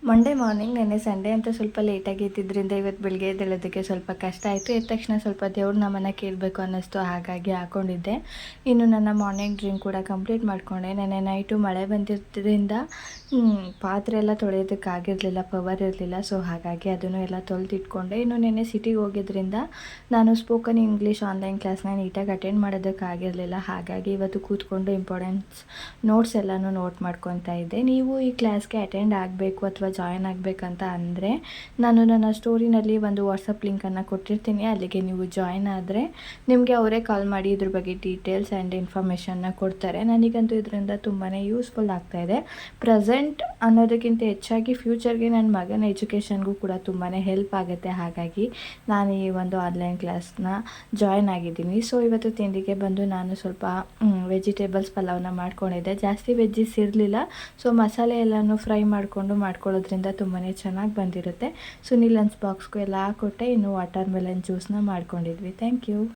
Monday morning ನೆನ್ನೆ Sunday ಅಂತ ಸ್ವಲ್ಪ ಲೇಟಾಗಿ ಎದ್ದಿದ್ದರಿಂದ ಇವತ್ತು ಬೆಳಗ್ಗೆ ಎದ್ದೇಳೋದಕ್ಕೆ ಸ್ವಲ್ಪ ಕಷ್ಟ ಆಯಿತು. ಎದ್ದ ತಕ್ಷಣ ಸ್ವಲ್ಪ ದೇವ್ರ ನಾಮನ ಕೇಳಬೇಕು ಅನ್ನಿಸ್ತು, ಹಾಗಾಗಿ ಹಾಕ್ಕೊಂಡಿದ್ದೆ. ಇನ್ನು ನನ್ನ ಮಾರ್ನಿಂಗ್ ಡ್ರಿಂಕ್ ಕೂಡ ಕಂಪ್ಲೀಟ್ ಮಾಡಿಕೊಂಡೆ. ನೆನ್ನೆ ನೈಟು ಮಳೆ ಬಂದಿದ್ದರಿಂದ ಪಾತ್ರೆ ಎಲ್ಲ ತೊಳೆಯೋದಕ್ಕಾಗಿರಲಿಲ್ಲ, ಪವರ್ ಇರಲಿಲ್ಲ. ಸೊ ಹಾಗಾಗಿ ಅದನ್ನು ಎಲ್ಲ ತೊಳೆದಿಟ್ಕೊಂಡೆ. ಇನ್ನು ನೆನ್ನೆ ಸಿಟಿಗೆ ಹೋಗಿದ್ದರಿಂದ ನಾನು ಸ್ಪೋಕನ್ ಇಂಗ್ಲೀಷ್ ಆನ್ಲೈನ್ ಕ್ಲಾಸ್ನ ನೀಟಾಗಿ ಅಟೆಂಡ್ ಮಾಡೋದಕ್ಕಾಗಿರಲಿಲ್ಲ. ಹಾಗಾಗಿ ಇವತ್ತು ಕೂತ್ಕೊಂಡು ಇಂಪಾರ್ಟೆನ್ಸ್ ನೋಟ್ಸ್ ಎಲ್ಲನೂ ನೋಟ್ ಮಾಡ್ಕೊತಾ ಇದ್ದೆ. ನೀವು ಈ ಕ್ಲಾಸ್ಗೆ ಅಟೆಂಡ್ ಆಗಬೇಕು ಅಥವಾ ಜಾಯಿನ್ ಆಗಬೇಕಂತ ಅಂದರೆ ನಾನು ನನ್ನ ಸ್ಟೋರಿನಲ್ಲಿ ಒಂದು ವಾಟ್ಸಪ್ ಲಿಂಕನ್ನು ಕೊಟ್ಟಿರ್ತೀನಿ. ಅಲ್ಲಿಗೆ ನೀವು ಜಾಯಿನ್ ಆದರೆ ನಿಮಗೆ ಅವರೇ ಕಾಲ್ ಮಾಡಿ ಇದ್ರ ಬಗ್ಗೆ ಡೀಟೇಲ್ಸ್ ಆ್ಯಂಡ್ ಇನ್ಫಾರ್ಮೇಷನ್ನ ಕೊಡ್ತಾರೆ. ನನಗಂತೂ ಇದರಿಂದ ತುಂಬಾ ಯೂಸ್ಫುಲ್ ಆಗ್ತಾಯಿದೆ. ಪ್ರೆಸೆಂಟ್ ಅನ್ನೋದಕ್ಕಿಂತ ಹೆಚ್ಚಾಗಿ ಫ್ಯೂಚರ್ಗೆ ನನ್ನ ಮಗನ ಎಜುಕೇಷನ್ಗೂ ಕೂಡ ತುಂಬಾ ಹೆಲ್ಪ್ ಆಗುತ್ತೆ. ಹಾಗಾಗಿ ನಾನು ಈ ಒಂದು ಆನ್ಲೈನ್ ಕ್ಲಾಸ್ನ ಜಾಯಿನ್ ಆಗಿದ್ದೀನಿ. ಸೊ ಇವತ್ತು ತಿಂಡಿಗೆ ಬಂದು ನಾನು ಸ್ವಲ್ಪ ವೆಜಿಟೇಬಲ್ಸ್ ಪಲಾವ್ನ ಮಾಡ್ಕೊಂಡಿದ್ದೆ. ಜಾಸ್ತಿ ವೆಜ್ಜಿಸ್ ಇರಲಿಲ್ಲ. ಸೊ ಮಸಾಲೆ ಎಲ್ಲನೂ ಫ್ರೈ ಮಾಡ್ಕೊಳ್ಳೋದ್ರಿಂದ ತುಂಬಾ ಚೆನ್ನಾಗಿ ಬಂದಿರುತ್ತೆ. ಸುನಿಲ್ ಲಂಚ್ ಬಾಕ್ಸ್ಗೂ ಎಲ್ಲ ಕೊಟ್ಟೆ. ಇನ್ನು ವಾಟರ್ ಮೆಲನ್ ಜ್ಯೂಸ್ನ ಮಾಡ್ಕೊಂಡಿದ್ವಿ. Thank you.